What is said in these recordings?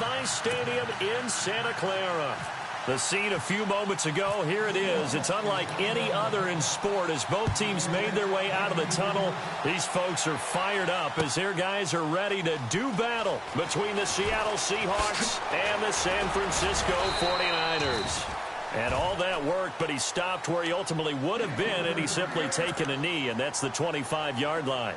Levi Stadium in Santa Clara. The scene a few moments ago, here it is. It's unlike any other in sport as both teams made their way out of the tunnel. These folks are fired up as their guys are ready to do battle between the Seattle Seahawks and the San Francisco 49ers. And all that worked, but he stopped where he ultimately would have been had he simply taken a knee, and that's the 25-yard line.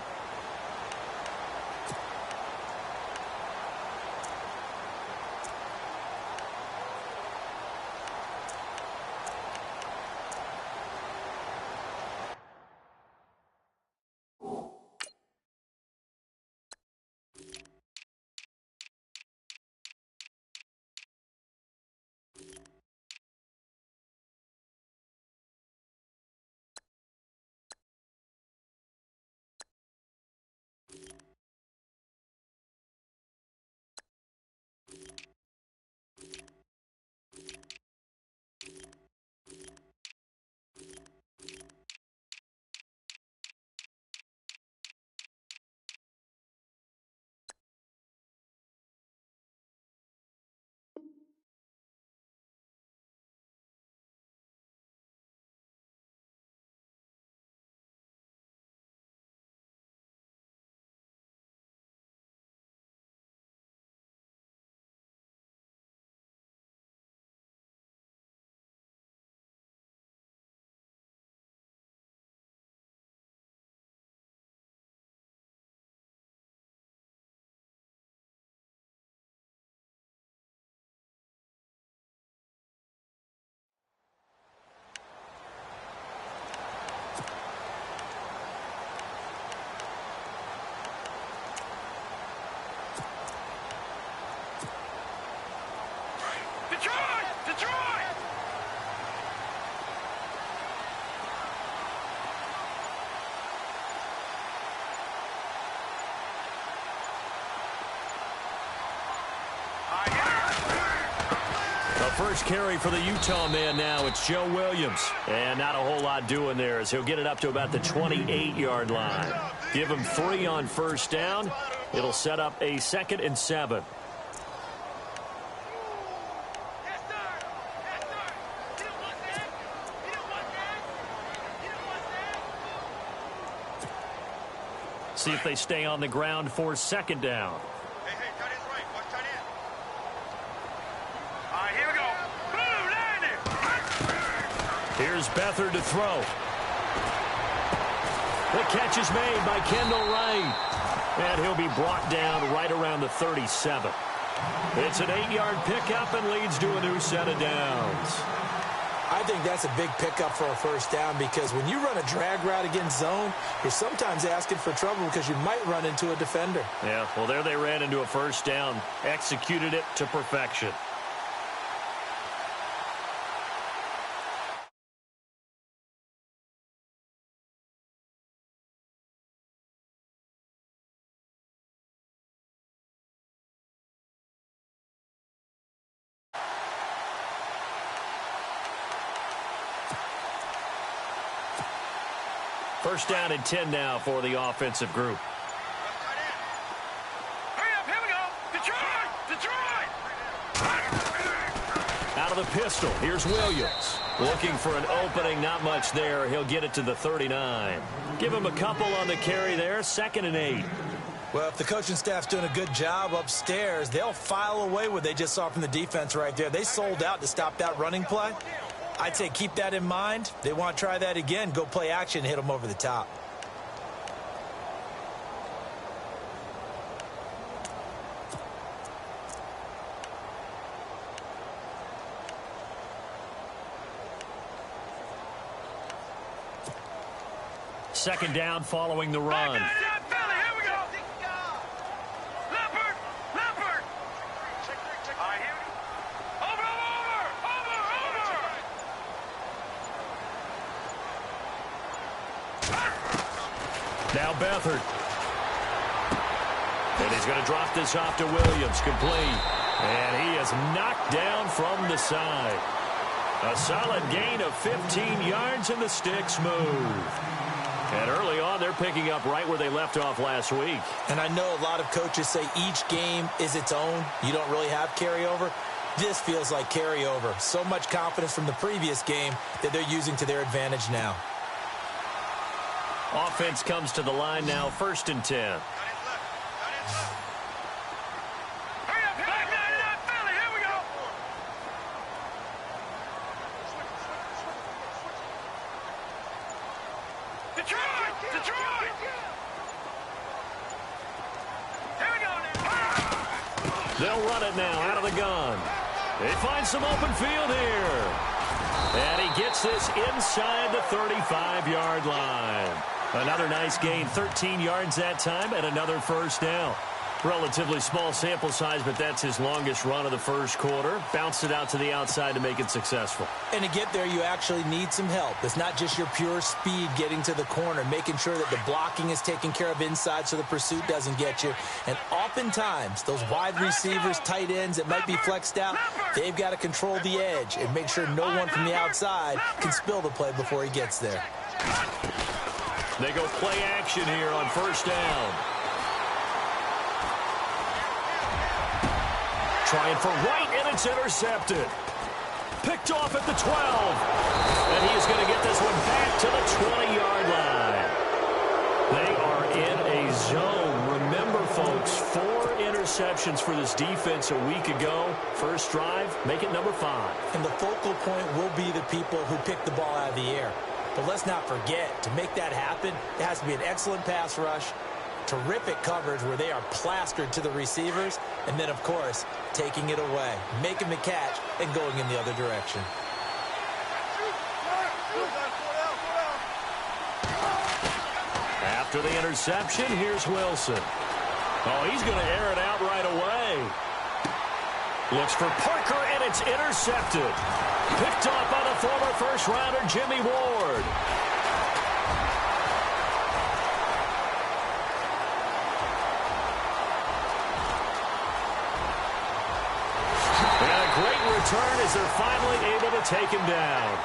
First carry for the Utah man now. It's Joe Williams. And not a whole lot doing there as he'll get it up to about the 28-yard line. Give him 3 on first down. It'll set up a 2nd and 7. See if they stay on the ground for 2nd down. Here's Beathard to throw. The catch is made by Kendall Wright. And he'll be brought down right around the 37. It's an 8-yard pickup and leads to a new set of downs. I think that's a big pickup for a first down because when you run a drag route against zone, you're sometimes asking for trouble because you might run into a defender. Yeah, well, there they ran into a first down. Executed it to perfection. First down and 10 now for the offensive group. Hurry up, here we go. Detroit! Out of the pistol, here's Williams. Looking for an opening, not much there. He'll get it to the 39. Give him a couple on the carry there, 2nd and 8. Well, if the coaching staff's doing a good job upstairs, they'll file away what they just saw from the defense right there. They sold out to stop that running play. I'd say keep that in mind. They want to try that again. Go play action, hit them over the top. Second down following the run. Now Beathard. And he's going to drop this off to Williams, complete. And he is knocked down from the side. A solid gain of 15 yards and the stick smooth. And early on, they're picking up right where they left off last week. And I know a lot of coaches say each game is its own. You don't really have carryover. This feels like carryover. So much confidence from the previous game that they're using to their advantage now. Offense comes to the line now, 1st and 10. They'll run it now out of the gun. They find some open field here. And he gets this inside the 35-yard line. Another nice gain, 13 yards that time, and another first down. Relatively small sample size, but that's his longest run of the first quarter. Bounced it out to the outside to make it successful. And to get there, you actually need some help. It's not just your pure speed getting to the corner, making sure that the blocking is taken care of inside so the pursuit doesn't get you. And oftentimes, those wide receivers, tight ends that might be flexed out, they've got to control the edge and make sure no one from the outside can spill the play before he gets there. They go play action here on first down. Trying for right, and it's intercepted. Picked off at the 12. And he is going to get this one back to the 20-yard line. They are in a zone. Remember, folks, 4 interceptions for this defense a week ago. First drive, make it number 5. And the focal point will be the people who pick the ball out of the air. But let's not forget, to make that happen, it has to be an excellent pass rush, terrific coverage where they are plastered to the receivers, and then, of course, taking it away, making the catch, and going in the other direction. After the interception, here's Wilson. Oh, he's going to air it out right away. Looks for Parker, and it's intercepted. Picked off by the former first-rounder, Jimmy Ward. And a great return as they're finally able to take him down.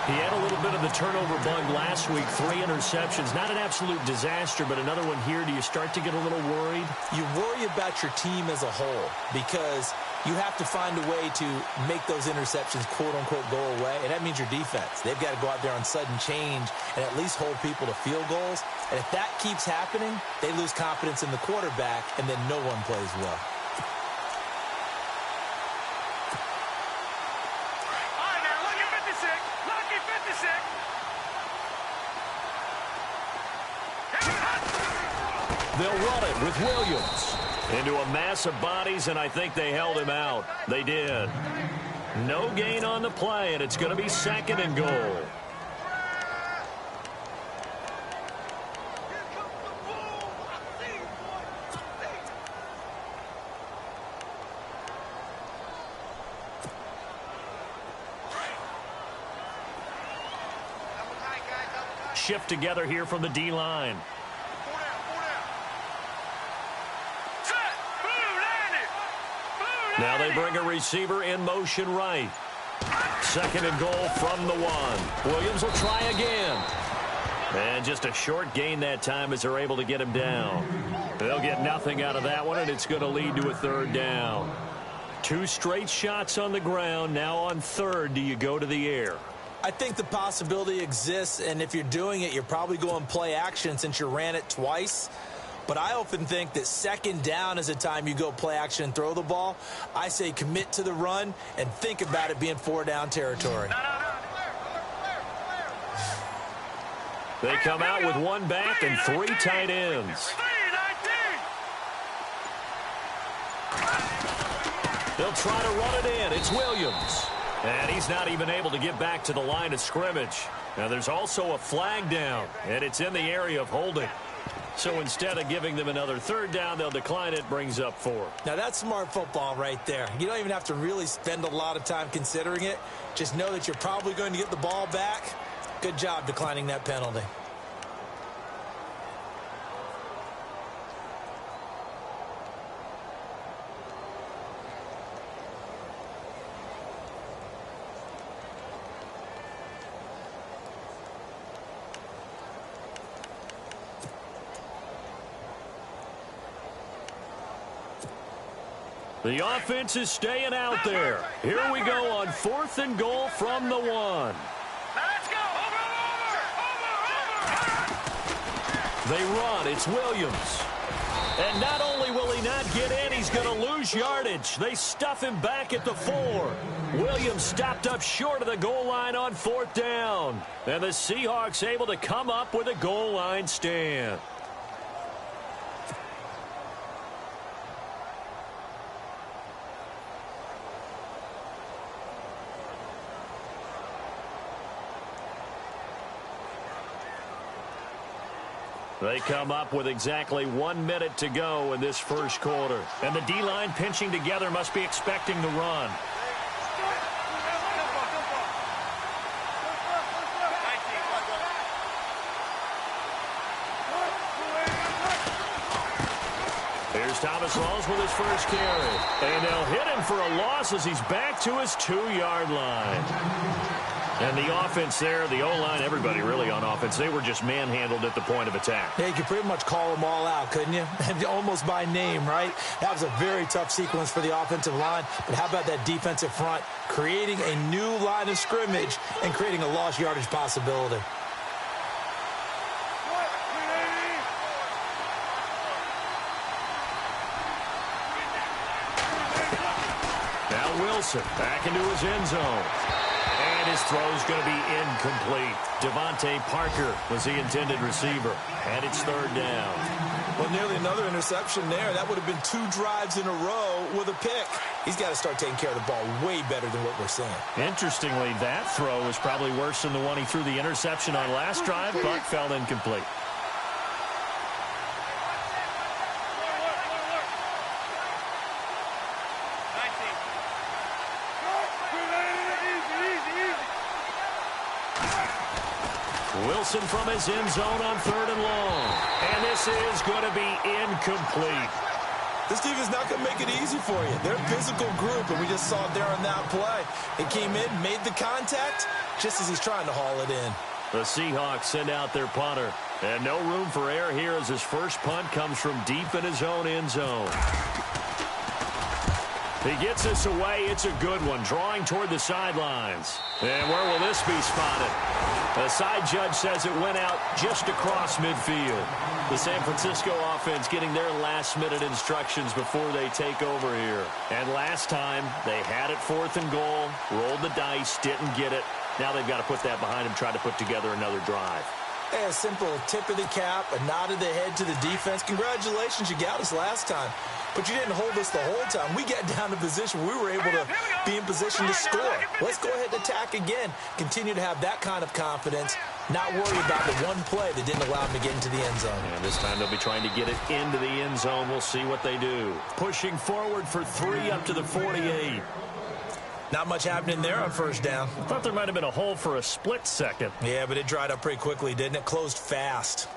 He had a little bit of the turnover bug last week, 3 interceptions. Not an absolute disaster, but another one here. Do you start to get a little worried? You worry about your team as a whole because you have to find a way to make those interceptions, quote-unquote, go away, and that means your defense. They've got to go out there on sudden change and at least hold people to field goals. And if that keeps happening, they lose confidence in the quarterback, and then no one plays well. They'll run it with Williams into a mass of bodies, and I think they held him out. They did. No gain on the play, and it's going to be 2nd and goal. Shift together here from the D-line. Now they bring a receiver in motion right. 2nd and goal from the 1. Williams will try again. And just a short gain that time as they're able to get him down. They'll get nothing out of that one, and it's going to lead to a 3rd down. 2 straight shots on the ground. Now on 3rd, do you go to the air? I think the possibility exists, and if you're doing it, you're probably going play action since you ran it twice. But I often think that 2nd down is a time you go play action and throw the ball. I say commit to the run and think about it being 4-down territory. They come out with 1 back and 3 tight ends. They'll try to run it in. It's Williams. And he's not even able to get back to the line of scrimmage. Now there's also a flag down, and it's in the area of holding. So instead of giving them another 3rd down, they'll decline it, brings up 4. Now that's smart football right there. You don't even have to really spend a lot of time considering it. Just know that you're probably going to get the ball back. Good job declining that penalty. The offense is staying out there. Here we go on 4th and goal from the 1. Now let's go. Over. They run. It's Williams. And not only will he not get in, he's going to lose yardage. They stuff him back at the 4. Williams stopped up short of the goal line on 4th down. And the Seahawks able to come up with a goal line stand. They come up with exactly 1 minute to go in this first quarter. And the D-line pinching together must be expecting the run. Here's Thomas Rawls with his first carry. And they'll hit him for a loss as he's back to his 2-yard line. And the offense there, the O-line, everybody really on offense, they were just manhandled at the point of attack. Yeah, you could pretty much call them all out, couldn't you? Almost by name, right? That was a very tough sequence for the offensive line. But how about that defensive front creating a new line of scrimmage and creating a lost yardage possibility? Now Wilson back into his end zone. And his throw's going to be incomplete. Devontae Parker was the intended receiver. And it's 3rd down. Well, nearly another interception there. That would have been 2 drives in a row with a pick. He's got to start taking care of the ball way better than what we're seeing. Interestingly, that throw was probably worse than the one he threw the interception on last drive, but fell incomplete. Wilson from his end zone on 3rd and long. And this is going to be incomplete. This defense is not going to make it easy for you. They're a physical group, and we just saw it there on that play. It came in, made the contact, just as he's trying to haul it in. The Seahawks send out their punter. And no room for error here as his first punt comes from deep in his own end zone. He gets this away. It's a good one, drawing toward the sidelines. And where will this be spotted? The side judge says it went out just across midfield. The San Francisco offense getting their last-minute instructions before they take over here. And last time, they had it 4th and goal, rolled the dice, didn't get it. Now they've got to put that behind them, try to put together another drive. Hey, a simple tip of the cap, a nod of the head to the defense. Congratulations, you got us last time. But you didn't hold us the whole time. We got down to position. We were able to be in position to score. Let's go ahead and attack again. Continue to have that kind of confidence. Not worry about the one play that didn't allow them to get into the end zone. And this time they'll be trying to get it into the end zone. We'll see what they do. Pushing forward for 3 up to the 48. Not much happening there on 1st down. I thought there might have been a hole for a split second. Yeah, but it dried up pretty quickly, didn't it? Closed fast.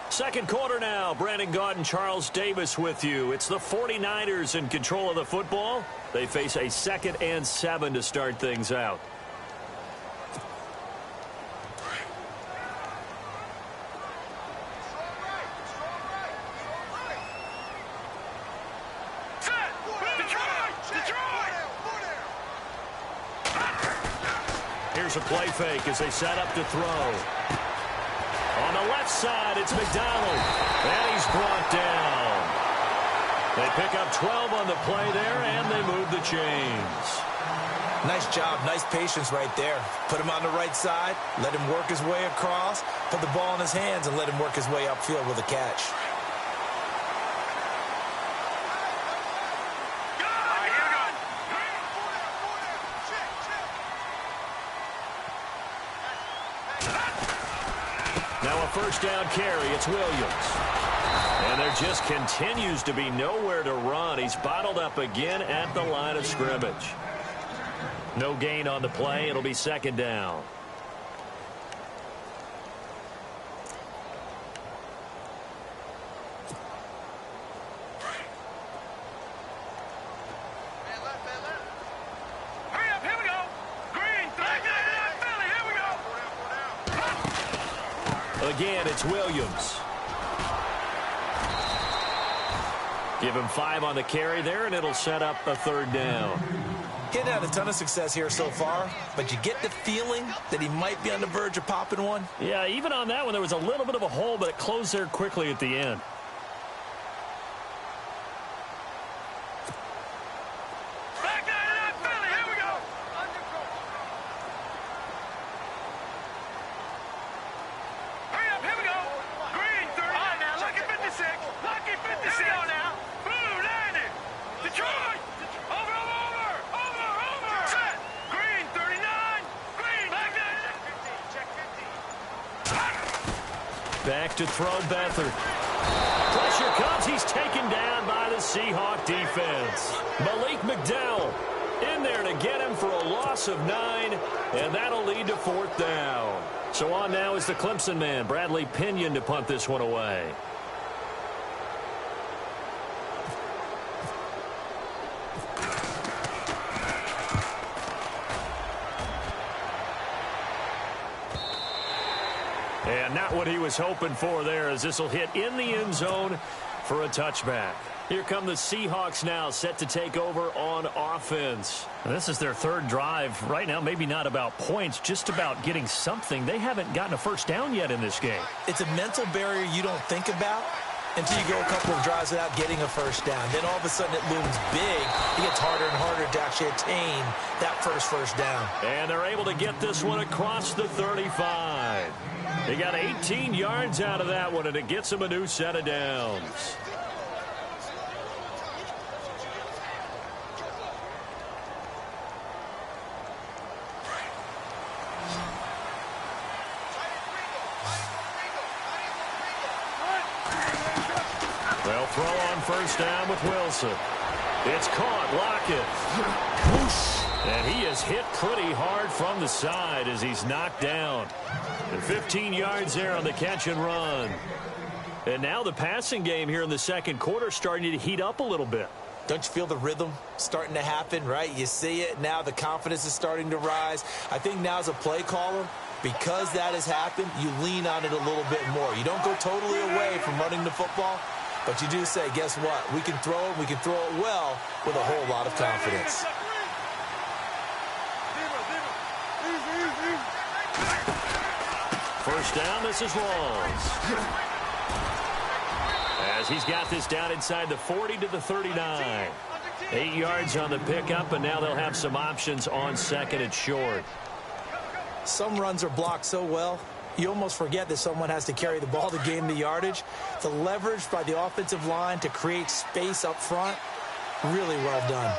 Second quarter now. Brandon Gaudin and Charles Davis with you. It's the 49ers in control of the football. They face a 2nd and 7 to start things out. Here's a play fake as they set up to throw. On the left side, it's McDonald. And he's brought down. They pick up 12 on the play there, and they move the chains. Nice job. Nice patience right there. Put him on the right side. Let him work his way across. Put the ball in his hands and let him work his way upfield with a catch. First down carry, it's Williams. And there just continues to be nowhere to run. He's bottled up again at the line of scrimmage. No gain on the play. It'll be 2nd down. Again, it's Williams. Give him 5 on the carry there, and it'll set up a 3rd down. Getting had a ton of success here so far, but you get the feeling that he might be on the verge of popping one. Yeah, even on that one, there was a little bit of a hole, but it closed there quickly at the end. Back down to that Philly. Here we go. Hurry up. Here we go. Green 30. All right, now. Lucky 56. Lucky 56. Here we go now. Blue 90. Detroit. Over. Set. Green 39. Green. Back down. Check 50. Back to throw Beathard. Pressure comes. He's taken down by the Seahawk defense. Malik McDowell in there to get him for a loss of 9, and that'll lead to 4th down. So on now is the Clemson man, Bradley Pinion, to punt this one away. And not what he was hoping for there, as this will hit in the end zone for a touchback. Here come the Seahawks now, set to take over on offense. And this is their 3rd drive. Right now, maybe not about points, just about getting something. They haven't gotten a 1st down yet in this game. It's a mental barrier you don't think about until you go a couple of drives without getting a 1st down. Then all of a sudden it looms big. It gets harder and harder to actually attain that first down. And they're able to get this one across the 35. They got 18 yards out of that one, and it gets them a new set of downs. They'll throw on 1st down with Wilson. It's caught. Lockett. Whoosh. And he is hit pretty hard from the side as he's knocked down. And 15 yards there on the catch and run. And now the passing game here in the 2nd quarter starting to heat up a little bit. Don't you feel the rhythm starting to happen, right? You see it. Now the confidence is starting to rise. I think now as a play caller, because that has happened, you lean on it a little bit more. You don't go totally away from running the football, but you do say, guess what? We can throw it. We can throw it well with a whole lot of confidence. First down, this is Rawls. As he's got this down inside the 40 to the 39. 8 yards on the pickup, and now they'll have some options on 2nd and short. Some runs are blocked so well, you almost forget that someone has to carry the ball to gain the yardage. The leverage by the offensive line to create space up front, really well done.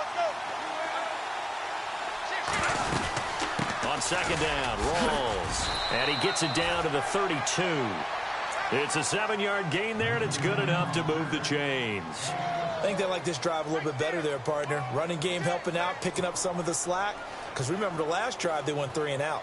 On 2nd down, Rawls. And he gets it down to the 32. It's a 7-yard gain there, and it's good enough to move the chains. I think they like this drive a little bit better there, partner. Running game helping out, picking up some of the slack. Because remember, the last drive, they went 3 and out.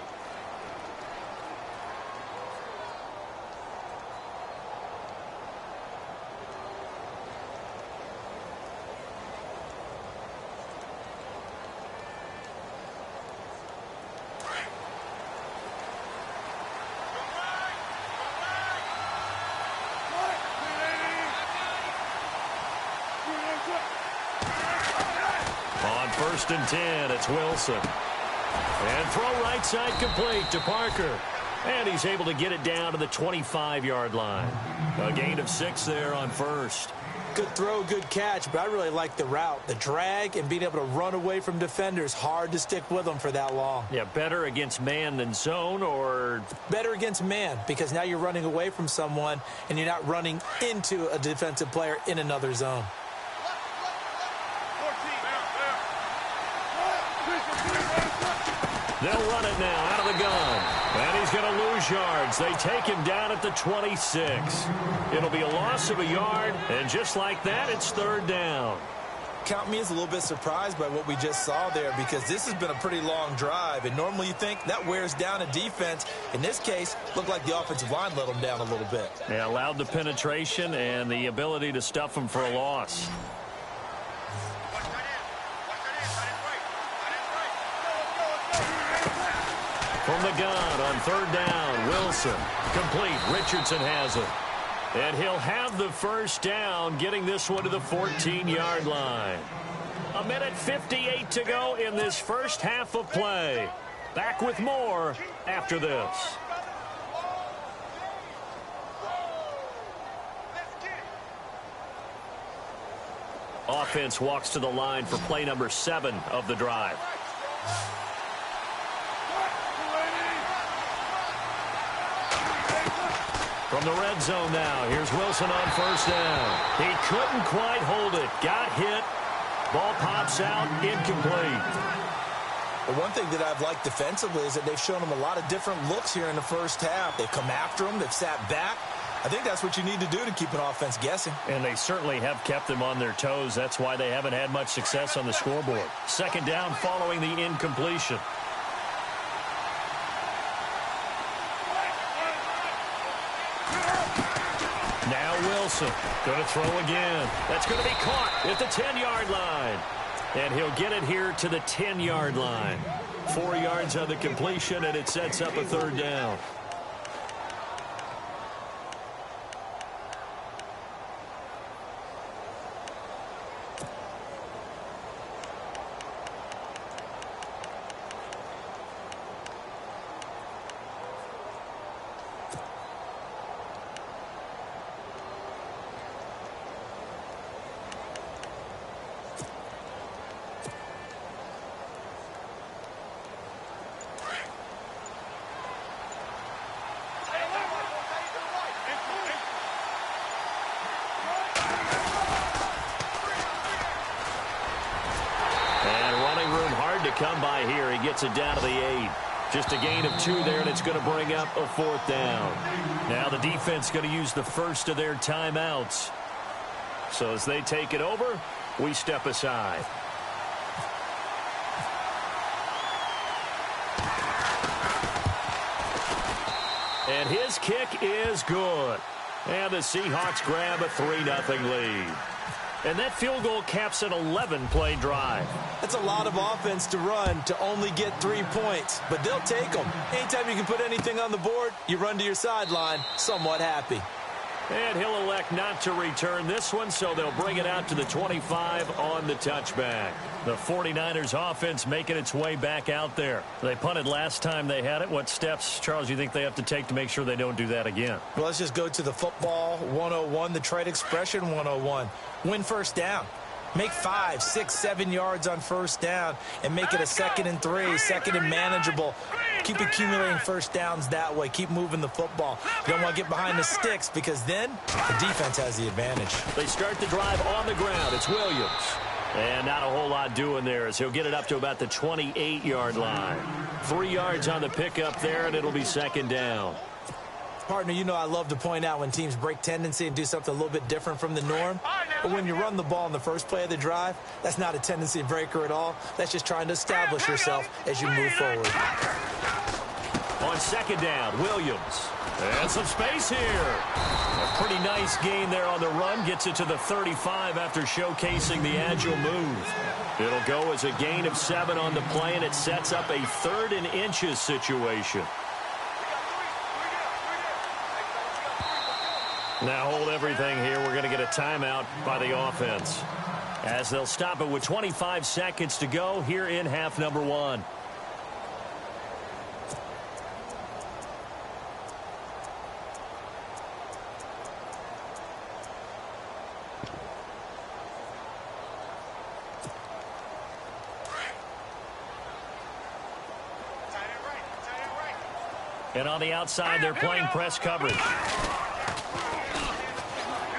On 1st and 10, it's Wilson. And throw right side complete to Parker. And he's able to get it down to the 25-yard line. A gain of 6 there on 1st. Good throw, good catch, but I really like the route. The drag and being able to run away from defenders. Hard to stick with them for that long. Yeah, better against man than zone, or? Better against man, because now you're running away from someone and you're not running into a defensive player in another zone. They'll run it now out of the gun. And he's going to lose yards. They take him down at the 26. It'll be a loss of a yard, and just like that, it's 3rd down. Count me as a little bit surprised by what we just saw there, because this has been a pretty long drive, and normally you think that wears down a defense. In this case, looked like the offensive line let them down a little bit. They allowed the penetration and the ability to stuff them for a loss. From the gun on third down, Wilson. Complete. Richardson has it. And he'll have the first down, getting this one to the 14-yard line. 1:58 to go in this first half of play. Back with more after this. Offense walks to the line for play number 7 of the drive. From the red zone now, here's Wilson on first down. He couldn't quite hold it. Got hit. Ball pops out, incomplete. The one thing that I've liked defensively is that they've shown him a lot of different looks here in the first half. They've come after him. They've sat back. I think that's what you need to do to keep an offense guessing. And they certainly have kept them on their toes. That's why they haven't had much success on the scoreboard. Second down following the incompletion. Now Wilson going to throw again. That's going to be caught at the 10-yard line. And he'll get it here to the 10-yard line. 4 yards on the completion, and it sets up a third down. Come by here. He gets it down to the 8. Just a gain of 2 there, and it's going to bring up a fourth down. Now the defense going to use the first of their timeouts. So as they take it over, we step aside. And his kick is good. And the Seahawks grab a 3-0 lead. And that field goal caps an 11-play drive. That's a lot of offense to run to only get 3 points, but they'll take them. Anytime you can put anything on the board, you run to your sideline somewhat happy. And he'll elect not to return this one, so they'll bring it out to the 25 on the touchback. The 49ers offense making its way back out there. They punted last time they had it. What steps, Charles, you think they have to take to make sure they don't do that again? Well, let's just go to the football 101, the trade expression 101. Win first down. Make 5, 6, 7 yards on first down and make it a 2nd and 3, 2nd and manageable. Keep accumulating first downs that way. Keep moving the football. You don't want to get behind the sticks because then the defense has the advantage. They start the drive on the ground. It's Williams. And not a whole lot doing there as he'll get it up to about the 28-yard line. 3 yards on the pickup there, and it'll be second down. Partner, you know I love to point out when teams break tendency and do something a little bit different from the norm. But when you run the ball in the first play of the drive, that's not a tendency breaker at all. That's just trying to establish yourself as you move forward. On second down, Williams. And some space here. A pretty nice gain there on the run. Gets it to the 35 after showcasing the agile move. It'll go as a gain of 7 on the play, and it sets up a 3rd and inches situation. Now hold everything here. We're going to get a timeout by the offense as they'll stop it with 25 seconds to go here in half number 1. And on the outside, they're playing press coverage.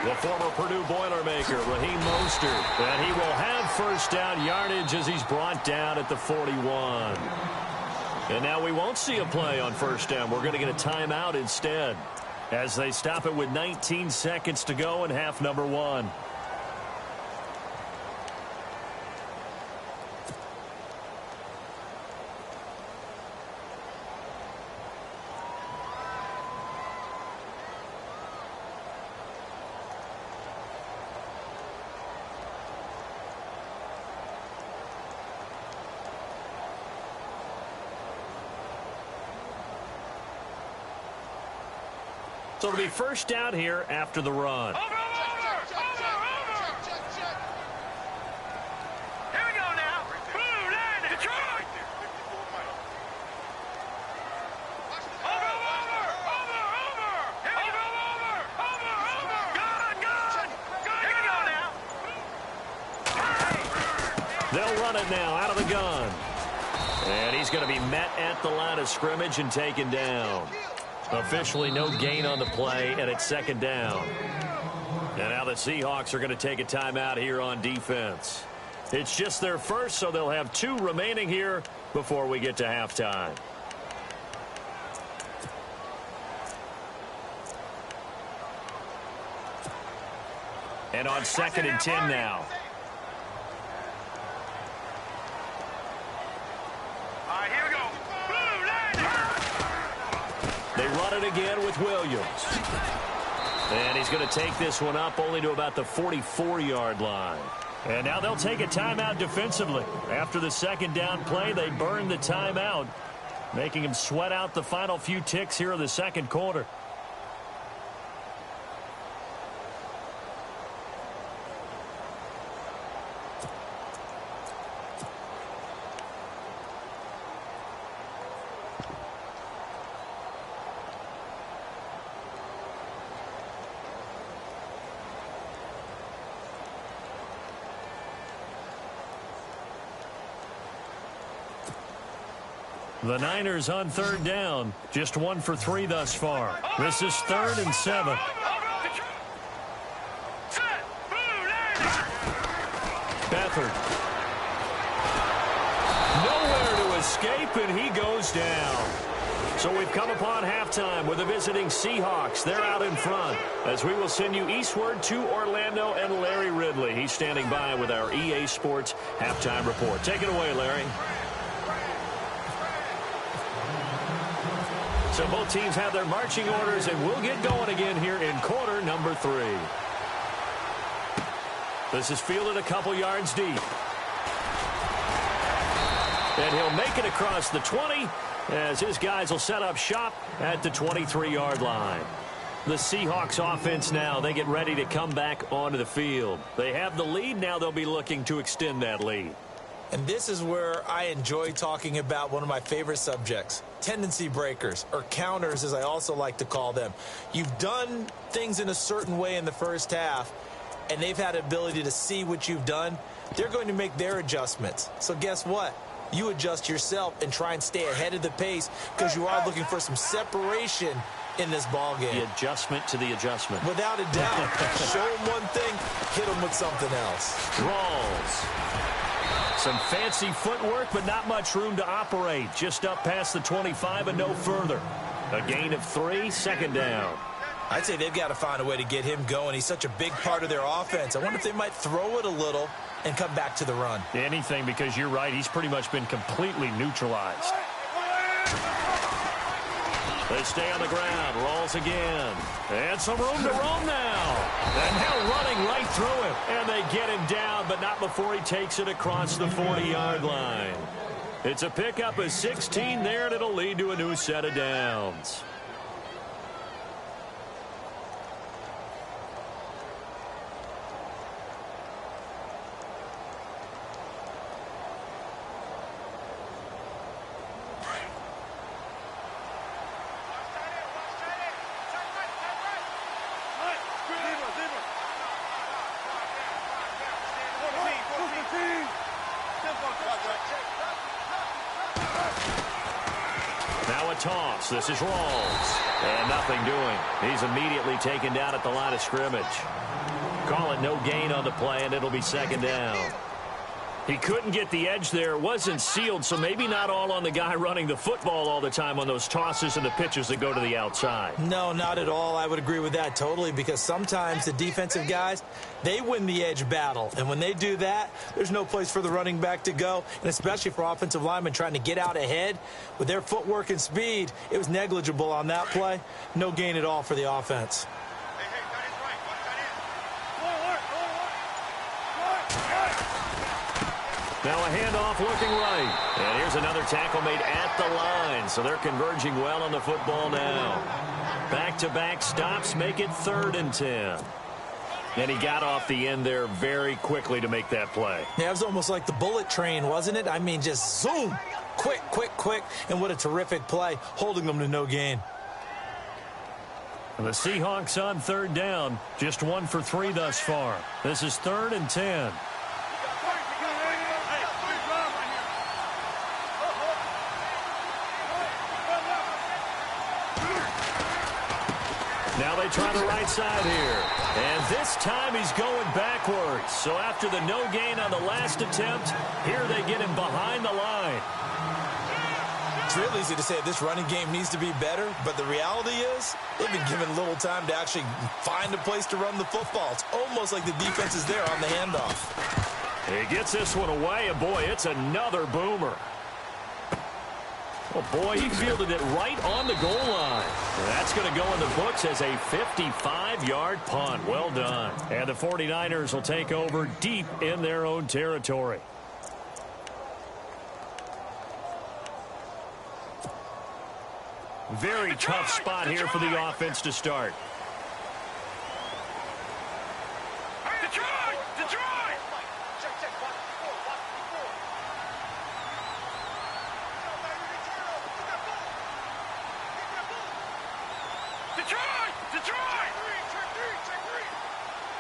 The former Purdue Boilermaker, Raheem Mostert. And he will have first down yardage as he's brought down at the 41. And now we won't see a play on first down. We're going to get a timeout instead as they stop it with 19 seconds to go in half number 1. So it'll be first down here after the run. Over. Here we go now. Boom, landed. Detroit. Over. Here we go. Over. Good. Here we go now. They'll run it now out of the gun. And he's going to be met at the line of scrimmage and taken down. Officially no gain on the play, and it's second down. And now the Seahawks are going to take a timeout here on defense. It's just their first, so they'll have 2 remaining here before we get to halftime. And on 2nd and 10 now. All right, here we go. Boom, landed. They run it again with Williams. And he's going to take this one up only to about the 44-yard line. And now they'll take a timeout defensively. After the second down play, they burn the timeout, making him sweat out the final few ticks here in the second quarter. The Niners on third down, just 1 for 3 thus far. This is 3rd and 7. Beathard. Nowhere to escape, and he goes down. So we've come upon halftime with the visiting Seahawks. They're out in front as we will send you eastward to Orlando and Larry Ridley. He's standing by with our EA Sports halftime report. Take it away, Larry. So both teams have their marching orders, and we'll get going again here in quarter number 3. This is fielded a couple yards deep. And he'll make it across the 20 as his guys will set up shop at the 23-yard line. The Seahawks offense now, they get ready to come back onto the field. They have the lead. Now they'll be looking to extend that lead. And this is where I enjoy talking about one of my favorite subjects, tendency breakers, or counters as I also like to call them. You've done things in a certain way in the first half, and they've had the ability to see what you've done. They're going to make their adjustments. So guess what? You adjust yourself and try and stay ahead of the pace because you are looking for some separation in this ball game. The adjustment to the adjustment. Without a doubt. Show them one thing, hit them with something else. Rawls. Some fancy footwork, but not much room to operate. Just up past the 25 and no further. A gain of 3, second down. I'd say they've got to find a way to get him going. He's such a big part of their offense. I wonder if they might throw it a little and come back to the run. Anything, because you're right. He's pretty much been completely neutralized. They stay on the ground. Rolls again. And some room to roam now. And now running right through him. And they get him down, but not before he takes it across the 40-yard line. It's a pickup of 16 there, and it'll lead to a new set of downs. Now a toss. This is Rawls. And nothing doing. He's immediately taken down at the line of scrimmage. Call it no gain on the play, and it'll be second down. He couldn't get the edge there. It wasn't sealed, so maybe not all on the guy running the football all the time on those tosses and the pitches that go to the outside. No, not at all. I would agree with that totally, because sometimes the defensive guys, they win the edge battle. And when they do that, there's no place for the running back to go, and especially for offensive linemen trying to get out ahead. With their footwork and speed, it was negligible on that play. No gain at all for the offense. Now a handoff looking right. And there's another tackle made at the line, so they're converging well on the football now. Back-to-back stops make it 3rd and 10. And he got off the end there very quickly to make that play. Yeah, it was almost like the bullet train, wasn't it? I mean, just zoom. Quick, quick, quick. And what a terrific play, holding them to no gain. And the Seahawks on 3rd down. Just 1 for 3 thus far. This is 3rd and 10. Now they try the right side here. And this time he's going backwards. So after the no gain on the last attempt, here they get him behind the line. It's real easy to say this running game needs to be better, but the reality is they've been given little time to actually find a place to run the football. It's almost like the defense is there on the handoff. He gets this one away, and boy, it's another boomer. Oh, boy, he fielded it right on the goal line. That's going to go in the books as a 55-yard punt. Well done. And the 49ers will take over deep in their own territory. Very tough spot here for the offense to start. Detroit!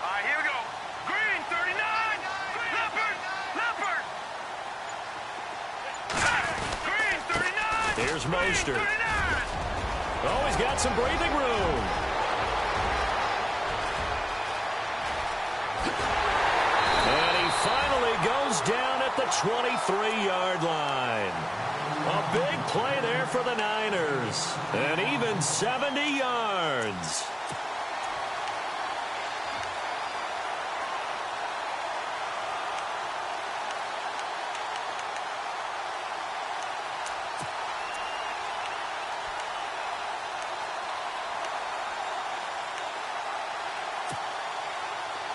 All right, here we go. Green, 39. Leopard. Green, 39. Here's Mostert. Oh, he's got some breathing room. And he finally goes down at the 23-yard line. A big play there for the Niners. And even 70 yards.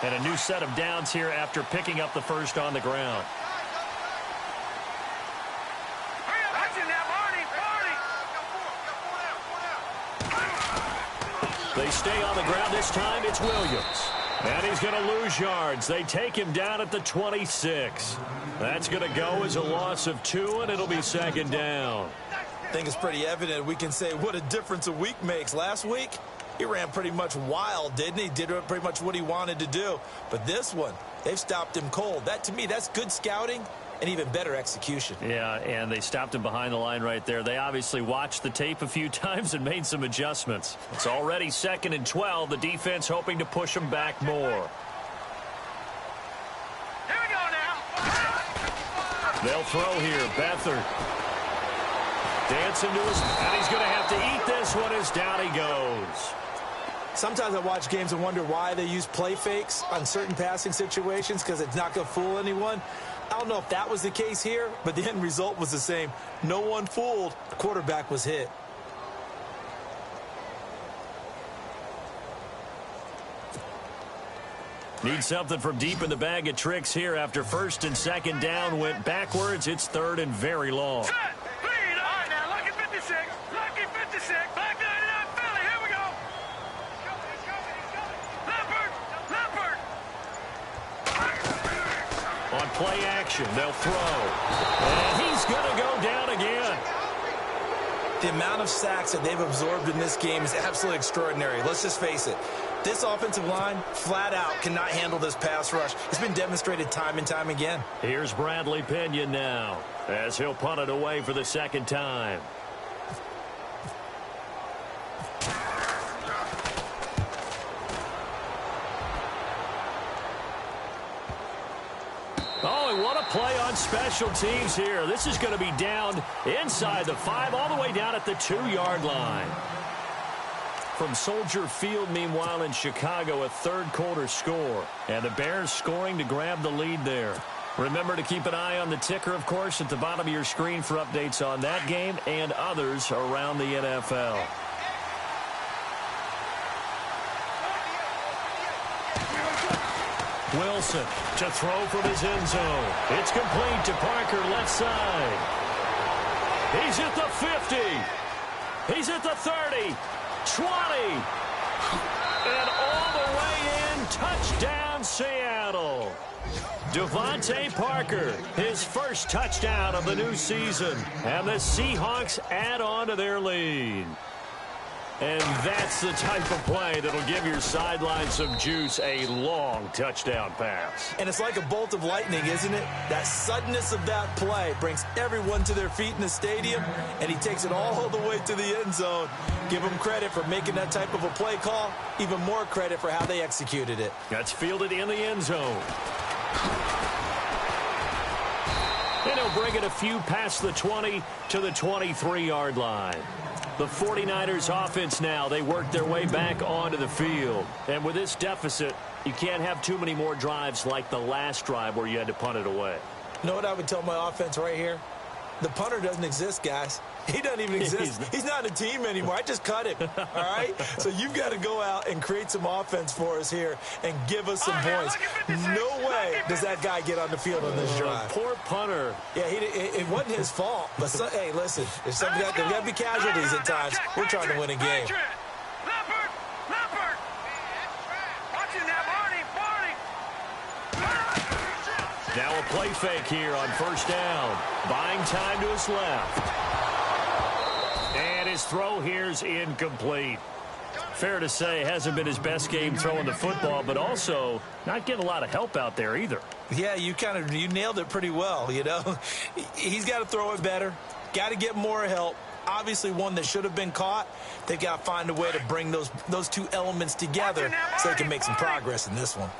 And a new set of downs here after picking up the first on the ground. They stay on the ground this time. It's Williams. And he's going to lose yards. They take him down at the 26. That's going to go as a loss of 2, and it'll be 2nd down. I think it's pretty evident we can say what a difference a week makes. Last week, he ran pretty much wild, didn't he? Did pretty much what he wanted to do. But this one, they've stopped him cold. That, to me, that's good scouting and even better execution. Yeah, and they stopped him behind the line right there. They obviously watched the tape a few times and made some adjustments. It's already 2nd and 12. The defense hoping to push him back more. Here we go now. They'll throw here. Beathard. Dancing to his... And he's going to have to eat this one as down he goes. Sometimes I watch games and wonder why they use play fakes on certain passing situations because it's not going to fool anyone. I don't know if that was the case here, but the end result was the same. No one fooled. The quarterback was hit. Need something from deep in the bag of tricks here after 1st and 2nd down went backwards. It's 3rd and very long. Set. Lead. All right, now, lucky 56. Lucky 56. Back 99. Philly. Here we go. Leopard. On play action, they'll throw. And he's going to go down again. The amount of sacks that they've absorbed in this game is absolutely extraordinary. Let's just face it. This offensive line, flat out, cannot handle this pass rush. It's been demonstrated time and time again. Here's Bradley Pinion now, as he'll punt it away for the 2nd time. Oh, and what a play on special teams here. This is going to be down inside the 5, all the way down at the 2-yard line. From Soldier Field, meanwhile, in Chicago, a 3rd quarter score. And the Bears scoring to grab the lead there. Remember to keep an eye on the ticker, of course, at the bottom of your screen for updates on that game and others around the NFL. Wilson to throw from his end zone. It's complete to Parker, left side. He's at the 50. He's at the 30. 20. And all the way in. Touchdown, Seattle. Devontae Parker, his first touchdown of the new season. And the Seahawks add on to their lead. And that's the type of play that'll give your sideline some juice, a long touchdown pass. And it's like a bolt of lightning, isn't it? That suddenness of that play brings everyone to their feet in the stadium, and he takes it all the way to the end zone. Give him credit for making that type of a play call. Even more credit for how they executed it. That's fielded in the end zone. And he'll bring it a few past the 20 to the 23-yard line. The 49ers offense now, they work their way back onto the field. And with this deficit, you can't have too many more drives like the last drive where you had to punt it away. You know what I would tell my offense right here? The punter doesn't exist, guys. He doesn't even exist. He's not a team anymore. I just cut him, all right? So you've got to go out and create some offense for us here and give us some points. No way does that guy get on the field on this drive. Poor punter. Yeah, it wasn't his fault. But, hey, listen, there's got to be casualties at times. We're trying to win a game. Now a play fake here on first down. Buying time to his left. And his throw here's incomplete. Fair to say, hasn't been his best game throwing the football, but also not getting a lot of help out there either. Yeah, you nailed it pretty well, you know. He's got to throw it better. Got to get more help. Obviously one that should have been caught. They've got to find a way to bring those two elements together so they can make some progress in this one.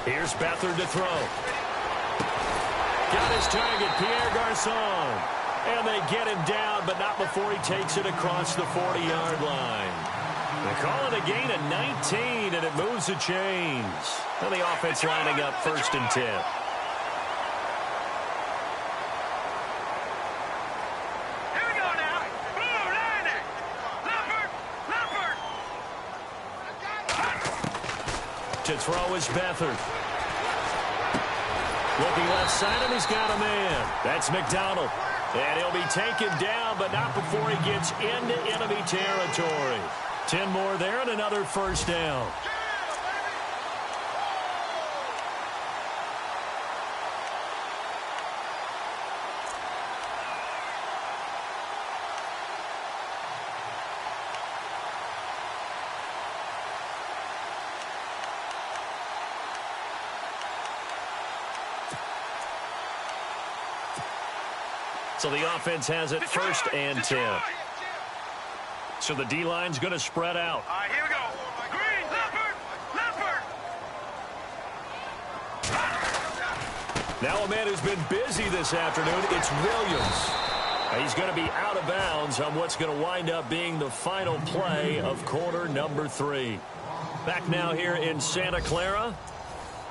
Here's Beathard to throw. Got his target, Pierre Garçon. And they get him down, but not before he takes it across the 40-yard line. They call it a gain of 19, and it moves the chains. And the offense lining up first and 10. To throw is Beathard. Looking left side, and he's got a man. That's McDonald. And he'll be taken down, but not before he gets into enemy territory. 10 more there and another first down. So the offense has it first and 10. So the D-line's going to spread out. All right, here we go. Green, leopard. Now a man who's been busy this afternoon, it's Williams. He's going to be out of bounds on what's going to wind up being the final play of quarter number 3. Back now here in Santa Clara.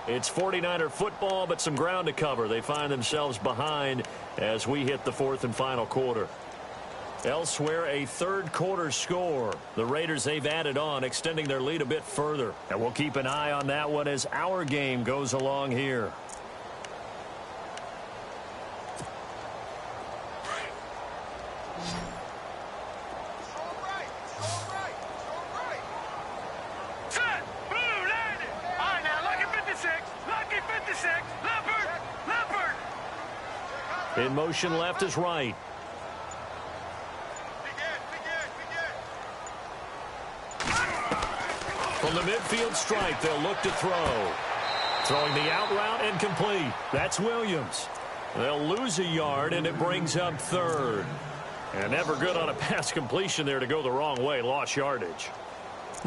It's 49er football, but some ground to cover. They find themselves behind as we hit the 4th and final quarter. Elsewhere, a third quarter score. The Raiders, they've added on, extending their lead a bit further. And we'll keep an eye on that one as our game goes along here. In motion left is right. From the midfield stripe, they'll look to throw. Throwing the out route and complete. That's Williams. They'll lose a yard, and it brings up third. And never good on a pass completion there to go the wrong way. Lost yardage.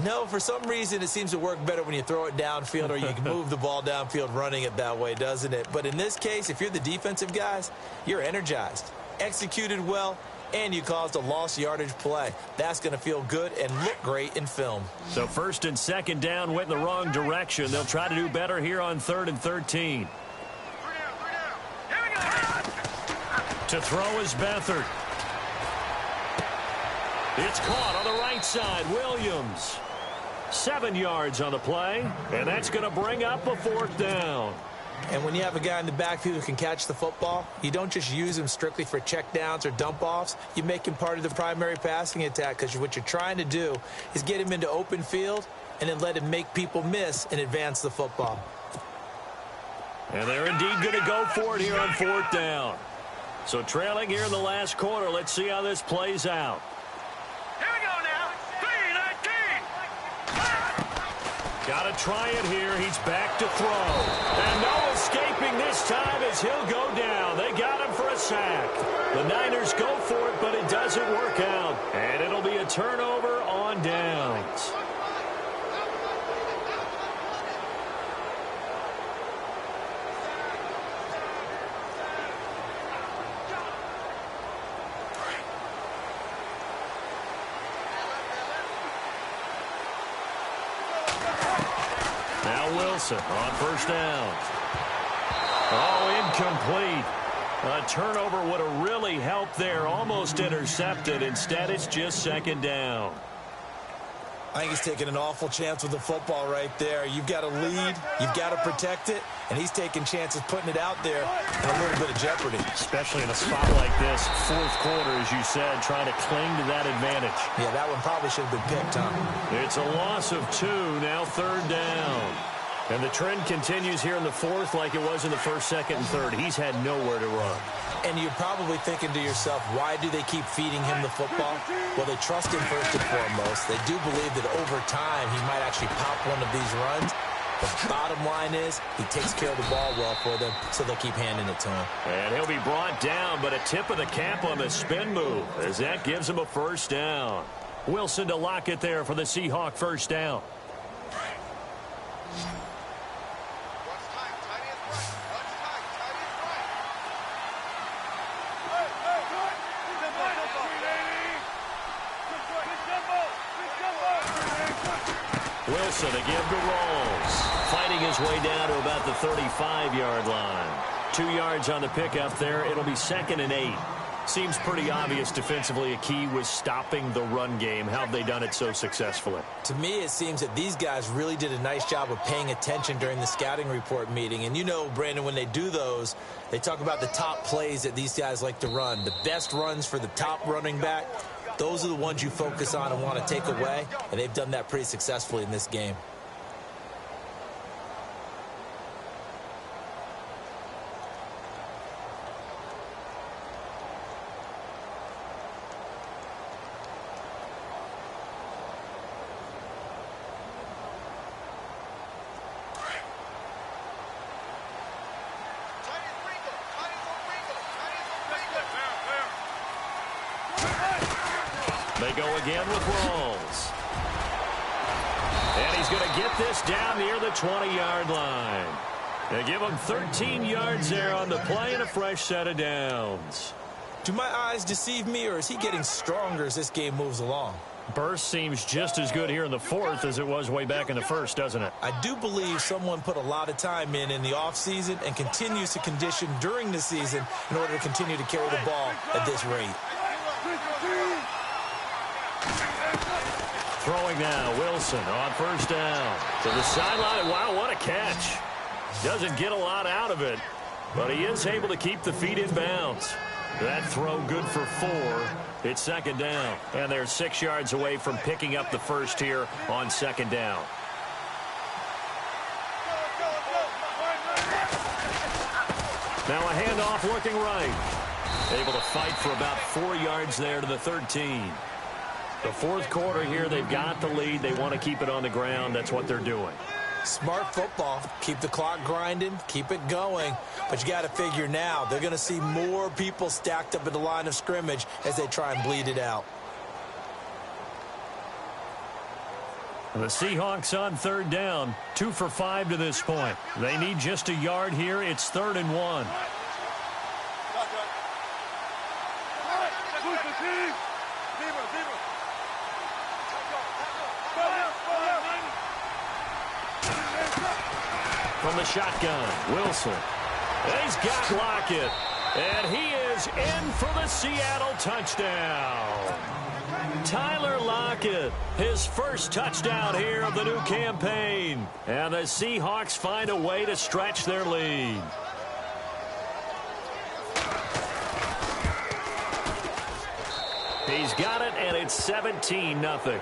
No, for some reason it seems to work better when you throw it downfield or you can move the ball downfield running it that way, doesn't it? But in this case, if you're the defensive guys, you're energized, executed well, and you caused a lost yardage play. That's going to feel good and look great in film. So first and second down went in the wrong direction. They'll try to do better here on 3rd and 13. To throw is Beathard. It's caught on the right side. Williams. 7 yards on the play, and that's going to bring up a 4th down. And when you have a guy in the backfield who can catch the football, you don't just use him strictly for checkdowns or dump-offs. You make him part of the primary passing attack, because what you're trying to do is get him into open field and then let him make people miss and advance the football. And they're indeed going to go for it here on 4th down. So trailing here in the last quarter. Let's see how this plays out. Here we go now. 3-19. Got to try it here. He's back to throw. And no escaping this time as he'll go down. They got him for a sack. The Niners go for it, but it doesn't work out. And it'll be a turnover on downs. Wilson on 1st down. Oh, incomplete. A turnover would have really helped there. Almost intercepted. Instead, it's just 2nd down. I think he's taking an awful chance with the football right there. You've got to lead. You've got to protect it. And he's taking chances putting it out there in a little bit of jeopardy. Especially in a spot like this. 4th quarter, as you said, trying to cling to that advantage. Yeah, that one probably should have been picked, huh? It's a loss of 2. Now 3rd down. And the trend continues here in the 4th like it was in the 1st, 2nd, and 3rd. He's had nowhere to run. And you're probably thinking to yourself, why do they keep feeding him the football? Well, they trust him first and foremost. They do believe that over time he might actually pop one of these runs. The bottom line is he takes care of the ball well for them, so they'll keep handing it to him. And he'll be brought down, but a tip of the cap on the spin move as that gives him a 1st down. Wilson to lock it there for the Seahawk 1st down. Wilson to give to Rolls. Fighting his way down to about the 35-yard line. 2 yards on the pickup there. It'll be 2nd and 8. Seems pretty obvious defensively a key was stopping the run game. How have they done it so successfully? To me, it seems that these guys really did a nice job of paying attention during the scouting report meeting. And you know, Brandon, when they do those, they talk about the top plays that these guys like to run. The best runs for the top running back. Those are the ones you focus on and want to take away, and they've done that pretty successfully in this game. They go again with Rolls. And he's going to get this down near the 20-yard line. They give him 13 yards there on the play and a fresh set of downs. Do my eyes deceive me, or is he getting stronger as this game moves along? Burst seems just as good here in the 4th as it was way back in the 1st, doesn't it? I do believe someone put a lot of time in the offseason and continues to condition during the season in order to continue to carry the ball at this rate. Throwing now, Wilson on 1st down. To the sideline. Wow, what a catch. Doesn't get a lot out of it, but he is able to keep the feet in bounds. That throw good for 4. It's 2nd down. And they're 6 yards away from picking up the 1st here on 2nd down. Now a handoff looking right. Able to fight for about 4 yards there to the 13. The 4th quarter here, they've got the lead. They want to keep it on the ground. That's what they're doing. Smart football. Keep the clock grinding. Keep it going. But you got to figure now, they're going to see more people stacked up at the line of scrimmage as they try and bleed it out. The Seahawks on 3rd down. 2 for 5 to this point. They need just a yard here. It's 3rd and 1. From the shotgun, Wilson. He's got Lockett. And he is in for the Seattle touchdown. Tyler Lockett, his first touchdown here of the new campaign. And the Seahawks find a way to stretch their lead. He's got it, and it's 17-0.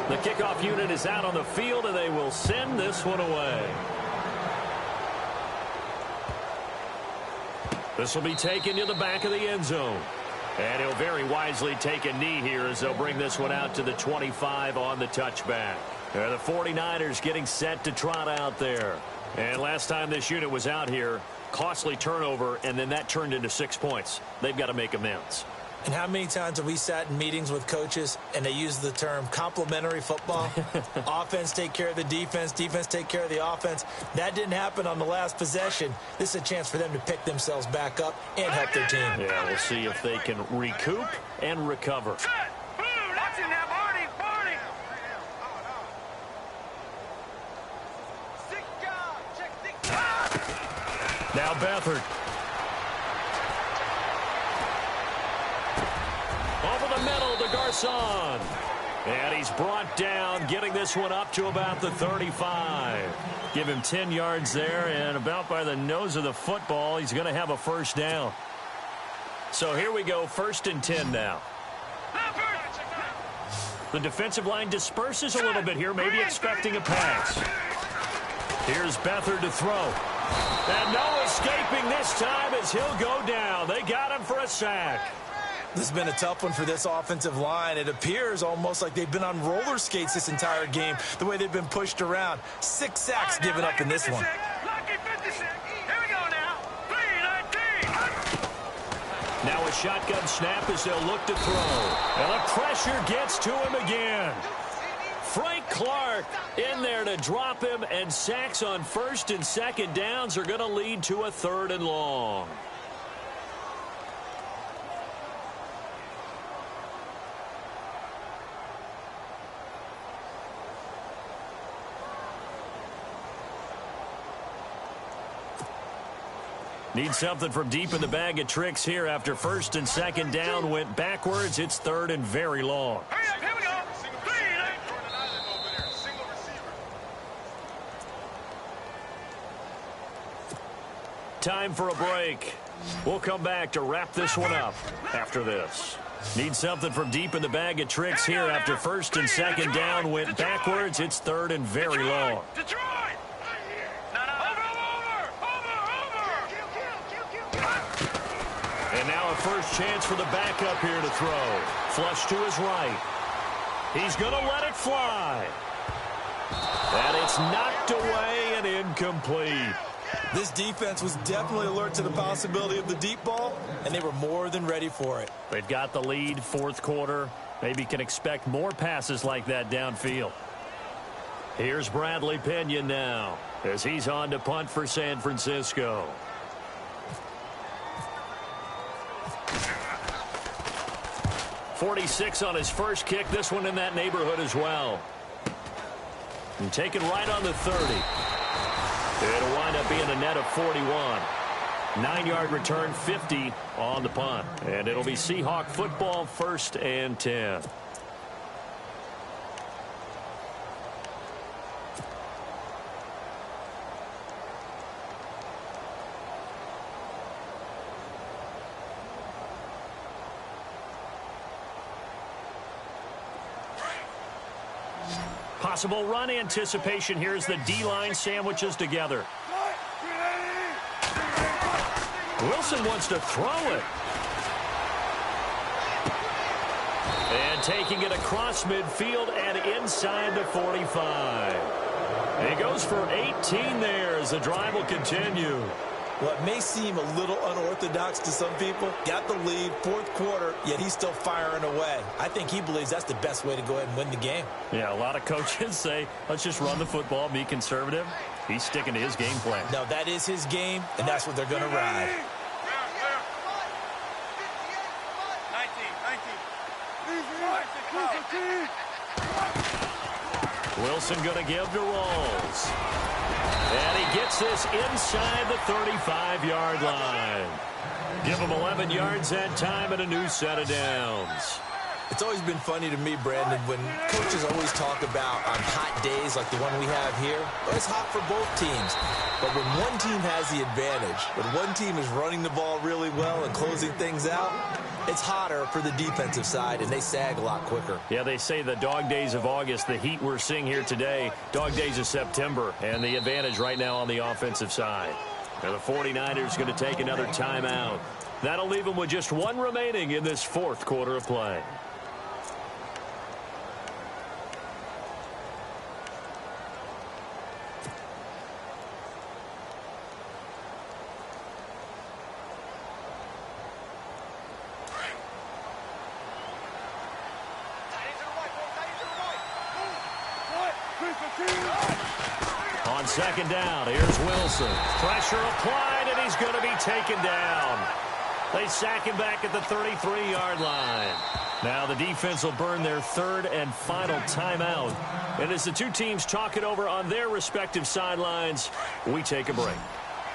The kickoff unit is out on the field, and they will send this one away. This will be taken to the back of the end zone. And he'll very wisely take a knee here as they'll bring this one out to the 25 on the touchback. The 49ers getting set to trot out there. And last time this unit was out here, costly turnover, and then that turned into 6 points. They've got to make amends. And how many times have we sat in meetings with coaches and they use the term complementary football? Offense take care of the defense, defense take care of the offense. That didn't happen on the last possession. This is a chance for them to pick themselves back up and help their team. Yeah, we'll see if they can recoup and recover. Now Beathard. Over the middle to Garcon. And he's brought down, getting this one up to about the 35. Give him 10 yards there, and about by the nose of the football, he's going to have a first down. So here we go, 1st and 10 now. The defensive line disperses a little bit here, maybe expecting a pass. Here's Beathard to throw. And no escaping this time as he'll go down. They got him for a sack. This has been a tough one for this offensive line. It appears almost like they've been on roller skates this entire game, the way they've been pushed around. 6 sacks given up in this one. Now a shotgun snap as they'll look to throw. And the pressure gets to him again. Frank Clark in there to drop him, and sacks on 1st and 2nd downs are going to lead to a 3rd and long. Need something from deep in the bag of tricks here after 1st and 2nd down went backwards. It's 3rd and very long. Here we go. Time for a break. We'll come back to wrap this one up after this. Need something from deep in the bag of tricks here after 1st and 2nd down went backwards. It's 3rd and very long. Detroit! And now a first chance for the backup here to throw. Flush to his right. He's going to let it fly. And it's knocked away and incomplete. This defense was definitely alert to the possibility of the deep ball, and they were more than ready for it. They've got the lead, 4th quarter. Maybe can expect more passes like that downfield. Here's Bradley Pinion now as he's on to punt for San Francisco. .46 on his first kick. This one in that neighborhood as well. And taken right on the 30. It'll wind up being a net of 41. 9-yard return, 50 on the punt. And it'll be Seahawk football, 1st and 10. Possible run anticipation here as the D-line sandwiches together. Wilson wants to throw it. And taking it across midfield and inside the 45. And he goes for 18 there as the drive will continue. What may seem a little unorthodox to some people, got the lead, 4th quarter, yet he's still firing away. I think he believes that's the best way to go ahead and win the game. Yeah, a lot of coaches say, let's just run the football, be conservative. He's sticking to his game plan. No, that is his game, and that's what they're going to ride. 19. Wilson going to give to Rolls. And he gets this inside the 35-yard line. Give him 11 yards that time and a new set of downs. It's always been funny to me, Brandon, when coaches always talk about on hot days like the one we have here. Well, it's hot for both teams. But when one team has the advantage, when one team is running the ball really well and closing things out, it's hotter for the defensive side, and they sag a lot quicker. Yeah, they say the dog days of August, the heat we're seeing here today, dog days of September, and the advantage right now on the offensive side. Now the 49ers going to take another timeout. That'll leave them with just one remaining in this fourth quarter of play. On second down, here's Wilson. Pressure applied, and he's going to be taken down. They sack him back at the 33-yard line. Now the defense will burn their third and final timeout. And as the two teams talk it over on their respective sidelines, we take a break.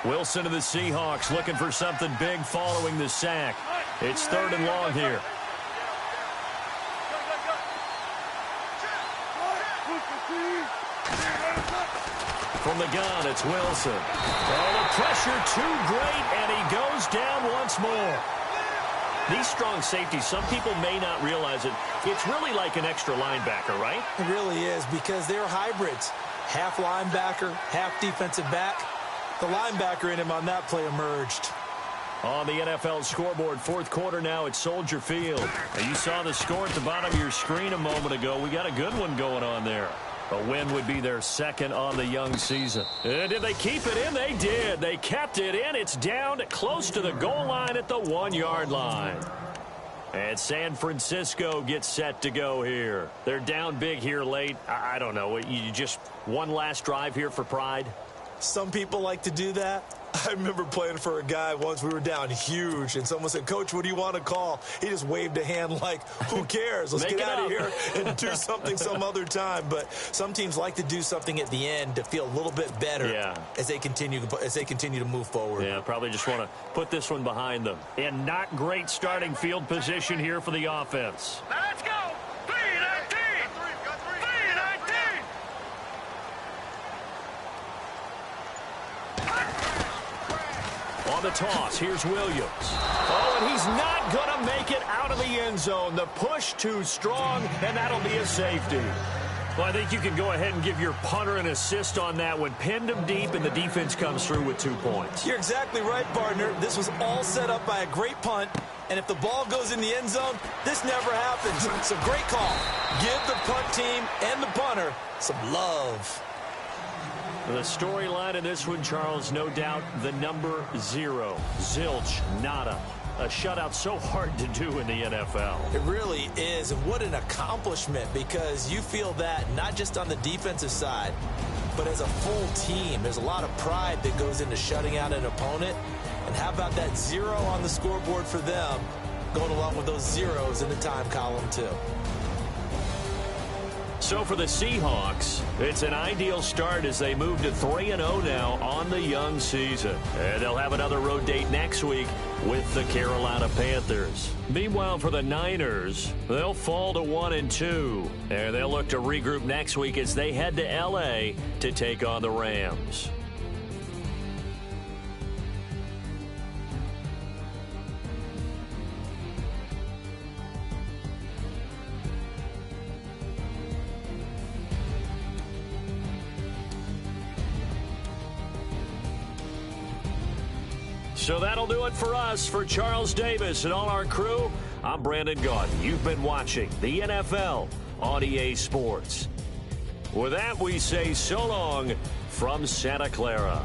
Wilson and the Seahawks looking for something big following the sack. It's third and long here. From the gun, it's Wilson. Oh, the pressure too great, and he goes down once more. These strong safeties, some people may not realize it. It's really like an extra linebacker, right? It really is, because they're hybrids. Half linebacker, half defensive back. The linebacker in him on that play emerged. On the NFL scoreboard, fourth quarter now at Soldier Field. And you saw the score at the bottom of your screen a moment ago. We got a good one going on there. A win would be their second on the young season. And did they keep it in? They did. They kept it in. It's down close to the goal line at the 1-yard line. And San Francisco gets set to go here. They're down big here late. I don't know. You just one last drive here for pride? Some people like to do that. I remember playing for a guy once. We were down huge, and someone said, "Coach, what do you want to call?" He just waved a hand like, who cares? Let's get out of here and do something some other time. But some teams like to do something at the end to feel a little bit better as they continue to move forward. Yeah, probably just want to put this one behind them. And not great starting field position here for the offense. Now let's go. 3-19. 3-19. On the toss, here's Williams. Oh, and he's not going to make it out of the end zone. The push too strong, and that'll be a safety. Well, I think you can go ahead and give your punter an assist on that one. Pinned him deep, and the defense comes through with 2 points. You're exactly right, partner. This was all set up by a great punt, and if the ball goes in the end zone, this never happens. So great call. Give the punt team and the punter some love. The storyline in this one, Charles, no doubt the number 0. Zilch, nada. A shutout so hard to do in the NFL. It really is, and what an accomplishment, because you feel that not just on the defensive side, but as a full team. There's a lot of pride that goes into shutting out an opponent, and how about that 0 on the scoreboard for them, going along with those zeros in the time column too. So for the Seahawks, it's an ideal start as they move to 3-0 now on the young season. And they'll have another road date next week with the Carolina Panthers. Meanwhile, for the Niners, they'll fall to 1-2. And they'll look to regroup next week as they head to L.A. to take on the Rams. So that'll do it for us. For Charles Davis and all our crew, I'm Brandon Gaudin. You've been watching the NFL on EA Sports. With that, we say so long from Santa Clara.